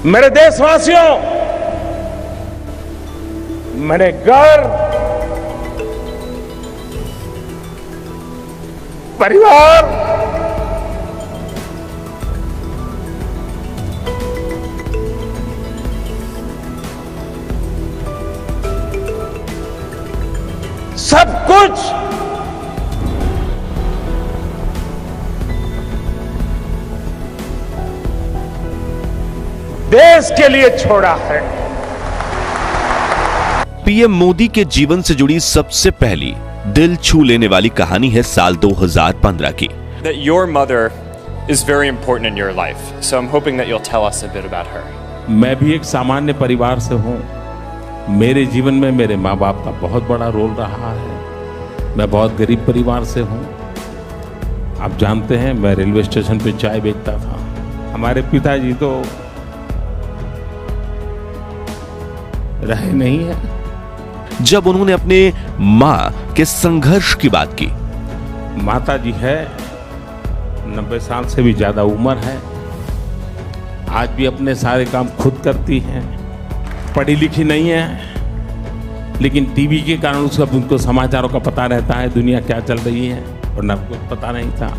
मेरे देशवासियों, मेरे घर, परिवार, सब कुछ देश के लिए छोड़ा है। पीएम मोदी के जीवन से जुड़ी सबसे पहली दिल छू लेने वाली कहानी है साल 2015 की। That your mother is very important in your life, so I'm hoping that you'll tell us a bit about her. मैं भी एक सामान्य परिवार से हूँ। मेरे जीवन में मेरे माँ बाप का बहुत बड़ा रोल रहा है। मैं बहुत गरीब परिवार से हूँ। आप जानते हैं, मैं रेलवे स्टेशन पे चाय बेचता था। हमारे पिताजी तो रहे नहीं है। जब उन्होंने अपने मां के संघर्ष की बात की। माता जी है, 90 साल से भी ज्यादा उम्र है, आज भी अपने सारे काम खुद करती हैं। पढ़ी लिखी नहीं है, लेकिन टीवी के कारण उनको समाचारों का पता रहता है, दुनिया क्या चल रही है, और न कुछ पता नहीं था।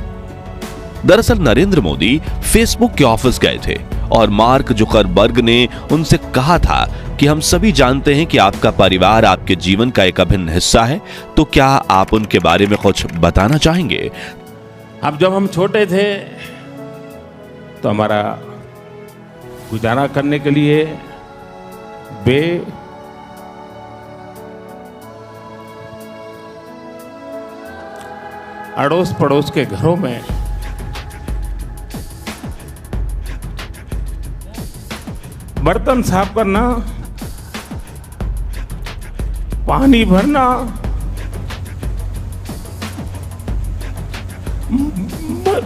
दरअसल नरेंद्र मोदी फेसबुक के ऑफिस गए थे और मार्क जुकरबर्ग ने उनसे कहा था कि हम सभी जानते हैं कि आपका परिवार आपके जीवन का एक अभिन्न हिस्सा है, तो क्या आप उनके बारे में कुछ बताना चाहेंगे? अब जब हम छोटे थे तो हमारा गुजारा करने के लिए वे अड़ोस पड़ोस के घरों में बर्तन साफ करना, पानी भरना,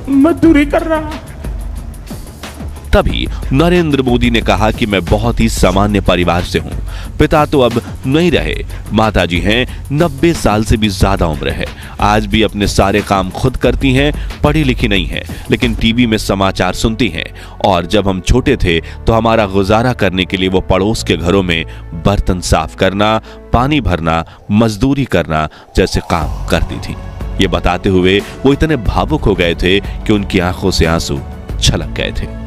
मजदूरी करना। तभी नरेंद्र मोदी ने कहा कि मैं बहुत ही सामान्य परिवार से हूं। पिता तो अब नहीं रहे, माताजी हैं, 90 साल से भी ज्यादा उम्र है, आज भी अपने सारे काम खुद करती हैं, पढ़ी लिखी नहीं है, लेकिन टीवी में समाचार सुनती हैं। और जब हम छोटे थे तो हमारा गुजारा करने के लिए वो पड़ोस के घरों में बर्तन साफ करना, पानी भरना, मजदूरी करना जैसे काम करती थी। ये बताते हुए वो इतने भावुक हो गए थे कि उनकी आंखों से आंसू छलक गए थे।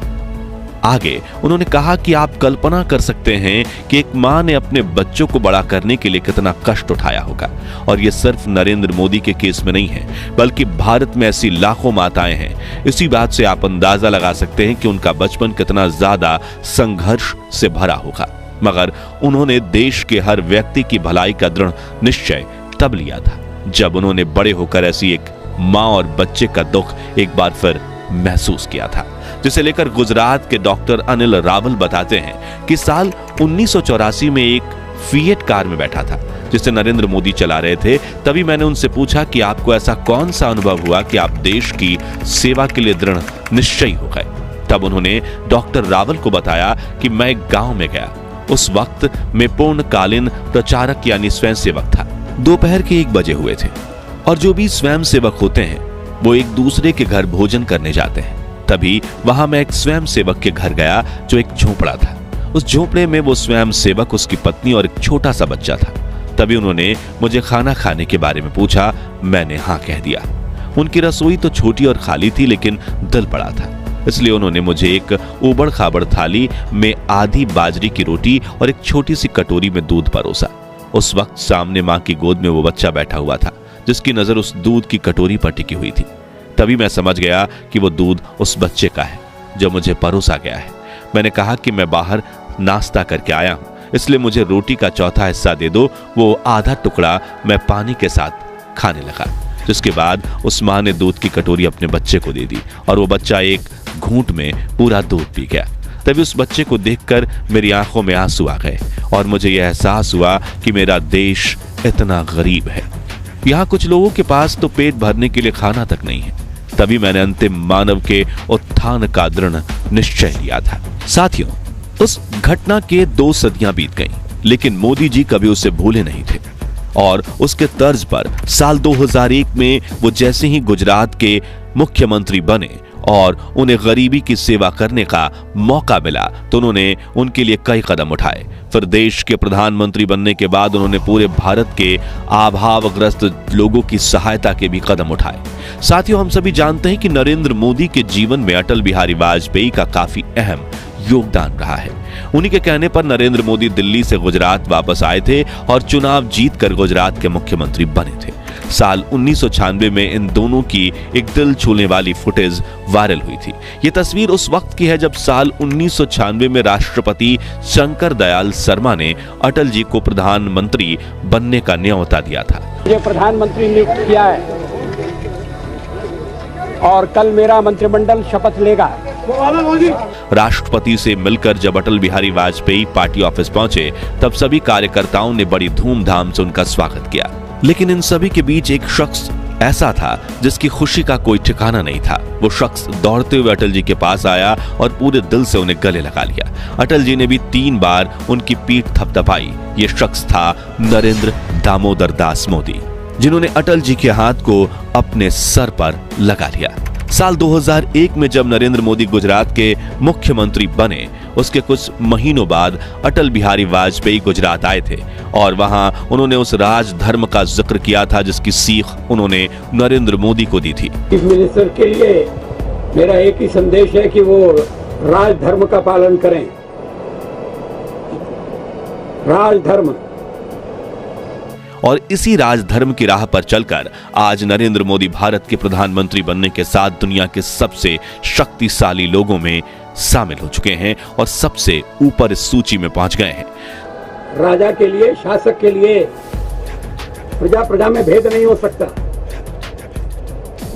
आगे उन्होंने कहा कि आप कल्पना कर सकते हैं कि एक मां ने अपने बच्चों को बड़ा करने के लिए कितना कष्ट उठाया होगा। और ये सिर्फ नरेंद्र मोदी के केस में नहीं है, बल्कि भारत में ऐसी लाखों माताएं हैं। इसी बात से आप अंदाजा लगा सकते हैं कि उनका बचपन कितना ज्यादा संघर्ष से भरा होगा। मगर उन्होंने देश के हर व्यक्ति की भलाई का दृढ़ निश्चय तब लिया था जब उन्होंने बड़े होकर ऐसी एक मां और बच्चे का दुख एक बार फिर महसूस किया था, जिसे लेकर गुजरात के डॉक्टर अनिल रावल बताते हैं कि साल 1984 में एक फिएट कार में बैठा था जिसे नरेंद्र मोदी चला रहे थे। तभी मैंने उनसे पूछा कि आपको ऐसा कौन सा अनुभव हुआ कि आप देश की सेवा के लिए दृढ़ निश्चयी हो गए। तब उन्होंने डॉक्टर रावल को बताया कि मैं एक गांव में गया। उस वक्त मैं पूर्णकालीन प्रचारक यानी स्वयंसेवक था। दोपहर के 1 बजे हुए थे और जो भी स्वयंसेवक होते हैं वो एक दूसरे के घर भोजन करने जाते हैं। तभी वहां मैं एक स्वयंसेवक के घर गया जो एक झोपड़ा था। उस झोपड़े में वो स्वयंसेवक, उसकी पत्नी और एक छोटा सा बच्चा था। तभी उन्होंने मुझे खाना खाने के बारे में पूछा। मैंने हाँ कह दिया। उनकी रसोई तो छोटी और खाली थी, लेकिन दिल बड़ा था, इसलिए उन्होंने मुझे एक ऊबड़ खाबड़ थाली में आधी बाजरी की रोटी और एक छोटी सी कटोरी में दूध परोसा। उस वक्त सामने मां की गोद में वो बच्चा बैठा हुआ था जिसकी नजर उस दूध की कटोरी पर टिकी हुई थी। तभी मैं समझ गया कि वो दूध उस बच्चे का है जो मुझे परोसा गया है। मैंने कहा कि मैं बाहर नाश्ता करके आया हूं, इसलिए मुझे रोटी का चौथा हिस्सा दे दो। वो आधा टुकड़ा मैं पानी के साथ खाने लगा, जिसके बाद उस मां ने दूध की कटोरी अपने बच्चे को दे दी और वो बच्चा एक घूंट में पूरा दूध पी गया। तभी उस बच्चे को देखकर मेरी आंखों में आंसू आ गए और मुझे यह एहसास हुआ कि मेरा देश इतना गरीब है। यहाँ कुछ लोगों के पास तो पेट भरने के लिए खाना तक नहीं है। तभी मैंने अंतिम मानव के उत्थान का दृढ़ निश्चय लिया था। साथियों, उस घटना के 2 सदियां बीत गईं, लेकिन मोदी जी कभी उसे भूले नहीं थे और उसके तर्ज पर साल 2001 में वो जैसे ही गुजरात के मुख्यमंत्री बने और उन्हें गरीबी की सेवा करने का मौका मिला तो उन्होंने उनके लिए कई कदम उठाए। फिर देश के प्रधानमंत्री बनने के बाद उन्होंने पूरे भारत के अभावग्रस्त लोगों की सहायता के भी कदम उठाए। साथियों, हम सभी जानते हैं कि नरेंद्र मोदी के जीवन में अटल बिहारी वाजपेयी का काफी अहम योगदान रहा है। उन्हीं के कहने पर नरेंद्र मोदी दिल्ली से गुजरात वापस आए थे और चुनाव जीतकर गुजरात के मुख्यमंत्री बने थे। साल 1996 में इन दोनों की एक दिल छूने वाली फुटेज वायरल हुई थी। ये तस्वीर उस वक्त की है जब साल 1996 में राष्ट्रपति शंकर दयाल शर्मा ने अटल जी को प्रधानमंत्री बनने का न्योता दिया था। मुझे प्रधानमंत्री नियुक्त किया है और कल मेरा मंत्रिमंडल शपथ लेगा। राष्ट्रपति से मिलकर जब अटल बिहारी वाजपेयी पार्टी ऑफिस पहुंचे तब सभी कार्यकर्ताओं ने बड़ी धूमधाम से उनका स्वागत किया। लेकिन इन सभी के बीच एक शख्स ऐसा था जिसकी खुशी का कोई ठिकाना नहीं था। वो शख्स दौड़ते हुए अटल जी के पास आया और पूरे दिल से उन्हें गले लगा लिया। अटल जी ने भी 3 बार उनकी पीठ थपथपाई। ये शख्स था नरेंद्र दामोदर दास मोदी, जिन्होंने अटल जी के हाथ को अपने सर पर लगा लिया। साल 2001 में जब नरेंद्र मोदी गुजरात के मुख्यमंत्री बने, उसके कुछ महीनों बाद अटल बिहारी वाजपेयी गुजरात आए थे और वहां उन्होंने उस राजधर्म का जिक्र किया था जिसकी सीख उन्होंने नरेंद्र मोदी को दी थी। चीफ मिनिस्टर के लिए मेरा एक ही संदेश है कि वो राजधर्म का पालन करें। राजधर्म, और इसी राजधर्म की राह पर चलकर आज नरेंद्र मोदी भारत के प्रधानमंत्री बनने के साथ दुनिया के सबसे शक्तिशाली लोगों में शामिल हो चुके हैं और सबसे ऊपर इस सूची में पहुंच गए हैं। राजा के लिए, शासक के लिए प्रजा प्रजा में भेद नहीं हो सकता,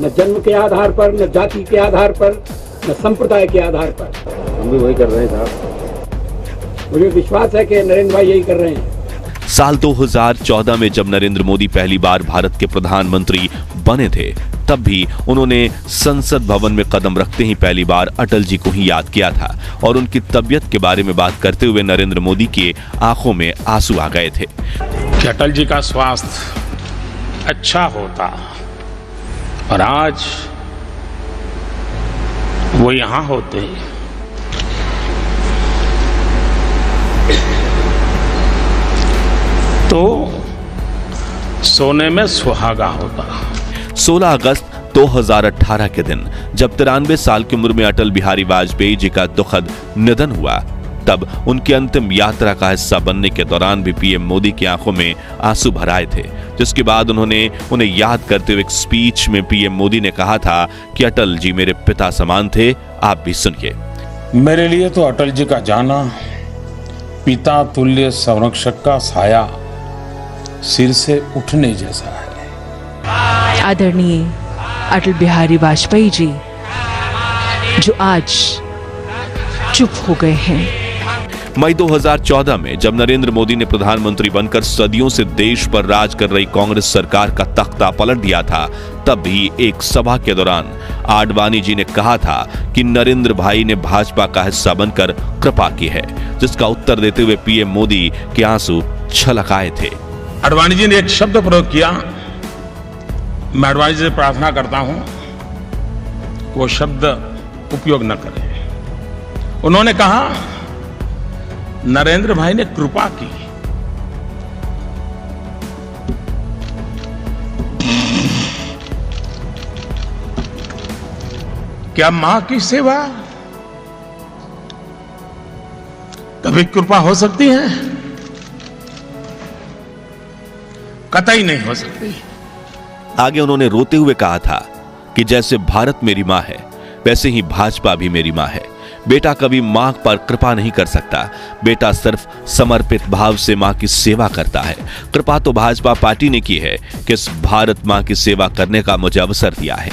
न जन्म के आधार पर, न जाति के आधार पर, न संप्रदाय के आधार पर। हम भी वही कर रहे हैं साहब। मुझे विश्वास है कि नरेंद्र भाई यही कर रहे हैं। साल 2014 में जब नरेंद्र मोदी पहली बार भारत के प्रधानमंत्री बने थे तब भी उन्होंने संसद भवन में कदम रखते ही पहली बार अटल जी को ही याद किया था और उनकी तबीयत के बारे में बात करते हुए नरेंद्र मोदी की आंखों में आंसू आ गए थे। कि अटल जी का स्वास्थ्य अच्छा होता और आज वो यहां होते, तो सोने में सुहागा होता। 16 अगस्त 2018 के दिन जब 93 साल की उम्र में अटल बिहारी वाजपेयी जी का दुखद निधन हुआ, तब उनकी अंतिम यात्रा का हिस्सा बनने के दौरान भी पीएम मोदी की आंखों में आंसू भर आए थे। जिसके बाद उन्होंने उन्हें याद करते हुए एक स्पीच में पीएम मोदी ने कहा था कि अटल जी मेरे पिता समान थे, आप भी सुनिए। मेरे लिए तो अटल जी का जाना पिता तुल्य संरक्षक का साया सिर से उठने जैसा है। आदरणीय अटल बिहारी वाजपेयी जी जो आज चुप हो गए हैं। मई 2014 में जब नरेंद्र मोदी ने प्रधानमंत्री बनकर सदियों से देश पर राज कर रही कांग्रेस सरकार का तख्ता पलट दिया था, तब भी एक सभा के दौरान आडवाणी जी ने कहा था कि नरेंद्र भाई ने भाजपा का हिस्सा बनकर कृपा की है, जिसका उत्तर देते हुए पीएम मोदी के आंसू छलक आए थे। आडवाणी जी ने एक शब्द प्रयोग किया, मैं आडवाणी जी से प्रार्थना करता हूं वो शब्द उपयोग न करें। उन्होंने कहा नरेंद्र भाई ने कृपा की। क्या मां की सेवा कभी कृपा हो सकती है? कतई नहीं हो सकती। आगे उन्होंने रोते हुए कहा था कि जैसे भारत मेरी मां है वैसे ही भाजपा भी मेरी मां है। बेटा कभी मां पर कृपा नहीं कर सकता, बेटा सिर्फ समर्पित भाव से मां की सेवा करता है। कृपा तो भाजपा पार्टी ने की है कि इस भारत मां की सेवा करने का मुझे अवसर दिया है।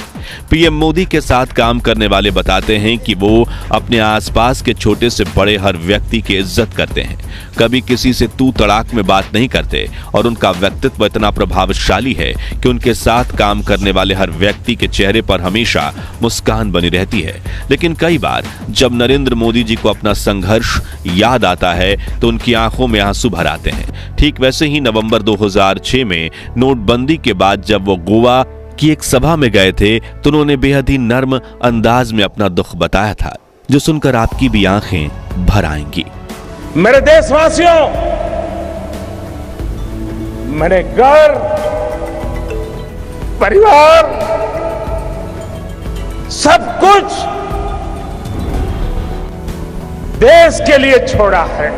पीएम मोदी के साथ काम करने वाले बताते हैं कि वो अपने आसपास के छोटे से बड़े हर व्यक्ति की इज्जत करते हैं, कभी किसी से तू तड़ाक में बात नहीं करते और उनका व्यक्तित्व इतना प्रभावशाली है कि उनके साथ काम करने वाले हर व्यक्ति के चेहरे पर हमेशा मुस्कान बनी रहती है। लेकिन कई बार जब नरेंद्र मोदी जी को अपना संघर्ष याद आता है तो उनकी आंखों में आंसू भर आते हैं। ठीक वैसे ही नवंबर 2006 में नोटबंदी के बाद जब वो गोवा, कि एक सभा में गए थे तो उन्होंने बेहद ही नर्म अंदाज में अपना दुख बताया था, जो सुनकर आपकी भी आंखें भर आएंगी। मेरे देशवासियों, मैंने घर, परिवार, सब कुछ देश के लिए छोड़ा है।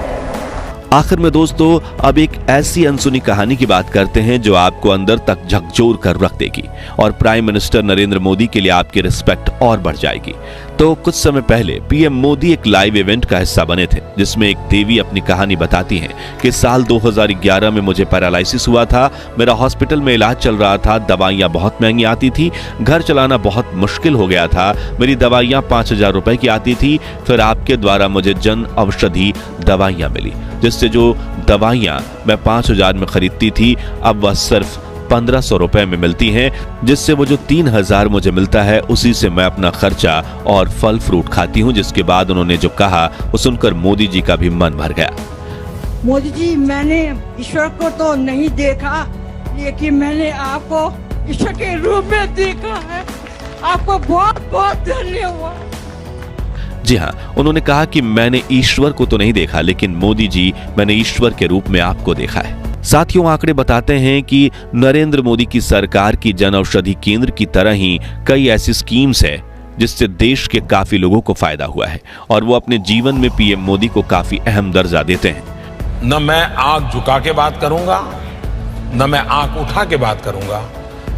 आखिर में दोस्तों, अब एक ऐसी अनसुनी कहानी की बात करते हैं जो आपको अंदर तक झकझोर कर रख देगी और प्राइम मिनिस्टर नरेंद्र मोदी के लिए आपकी रिस्पेक्ट और बढ़ जाएगी। तो कुछ समय पहले पीएम मोदी एक लाइव इवेंट का हिस्सा बने थे, जिसमें एक देवी अपनी कहानी बताती हैं कि साल 2011 में मुझे पैरालिसिस हुआ था, मेरा हॉस्पिटल में इलाज चल रहा था, दवाइयां बहुत महंगी आती थी, घर चलाना बहुत मुश्किल हो गया था, मेरी दवाइयां 5,000 रुपए की आती थी। फिर आपके द्वारा मुझे जन औषधि दवाइयां मिली, जिससे जो दवाइयां मैं 5,000 में खरीदती थी अब वह सिर्फ 1,500 रुपए में मिलती हैं, जिससे वो जो 3,000 मुझे मिलता है उसी से मैं अपना खर्चा और फल फ्रूट खाती हूँ। जिसके बाद उन्होंने जो कहा वो सुनकर मोदी जी का भी मन भर गया। मोदी जी, मैंने ईश्वर को तो नहीं देखा, लेकिन मैंने आपको ईश्वर के रूप में देखा है। आपको बहुत बहुत धन्यवाद। जी हाँ, उन्होंने कहा कि मैंने ईश्वर को तो नहीं देखा, लेकिन मोदी जी, मैंने ईश्वर के रूप में आपको देखा है। साथियों, आंकड़े बताते हैं कि नरेंद्र मोदी की सरकार की जन औषधि केंद्र की तरह ही कई ऐसी स्कीम्स है जिससे देश के काफी लोगों को फायदा हुआ है और वो अपने जीवन में पीएम मोदी को काफी अहम दर्जा देते हैं। न मैं आंख झुका के बात करूंगा, न मैं आंख उठा के बात करूंगा,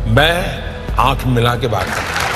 मैं आंख मिला के बात करूंगा।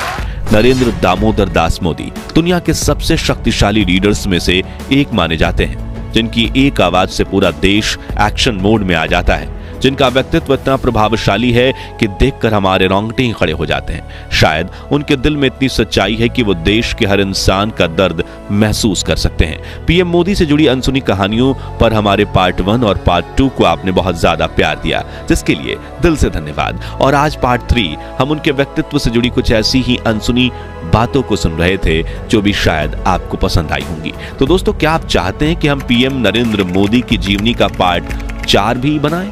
नरेंद्र दामोदर दास मोदी दुनिया के सबसे शक्तिशाली लीडर्स में से एक माने जाते हैं, जिनकी एक आवाज से पूरा देश एक्शन मोड में आ जाता है, जिनका व्यक्तित्व इतना प्रभावशाली है कि देखकर हमारे रोंगटे ही खड़े हो जाते हैं। शायद उनके दिल में इतनी सच्चाई है कि वो देश के हर इंसान का दर्द महसूस कर सकते हैं। पीएम मोदी से जुड़ी अनसुनी कहानियों पर हमारे पार्ट 1 और पार्ट 2 को आपने बहुत ज्यादा प्यार दिया, जिसके लिए दिल से धन्यवाद। और आज पार्ट 3 हम उनके व्यक्तित्व से जुड़ी कुछ ऐसी ही अनसुनी बातों को सुन रहे थे जो भी शायद आपको पसंद आई होंगी। तो दोस्तों, क्या आप चाहते हैं कि हम पीएम नरेंद्र मोदी की जीवनी का पार्ट 4 भी बनाएं?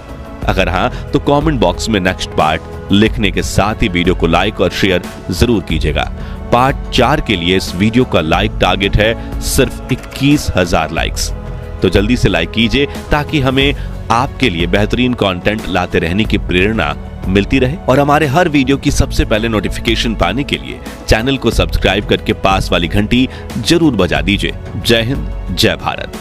अगर हाँ, तो कमेंट बॉक्स में नेक्स्ट पार्ट लिखने के साथ ही वीडियो को लाइक और शेयर जरूर कीजिएगा। पार्ट 4 के लिए इस वीडियो का लाइक टारगेट है सिर्फ 21,000 लाइक्स, तो जल्दी से लाइक कीजिए ताकि हमें आपके लिए बेहतरीन कंटेंट लाते रहने की प्रेरणा मिलती रहे। और हमारे हर वीडियो की सबसे पहले नोटिफिकेशन पाने के लिए चैनल को सब्सक्राइब करके पास वाली घंटी जरूर बजा दीजिए। जय हिंद, जय भारत।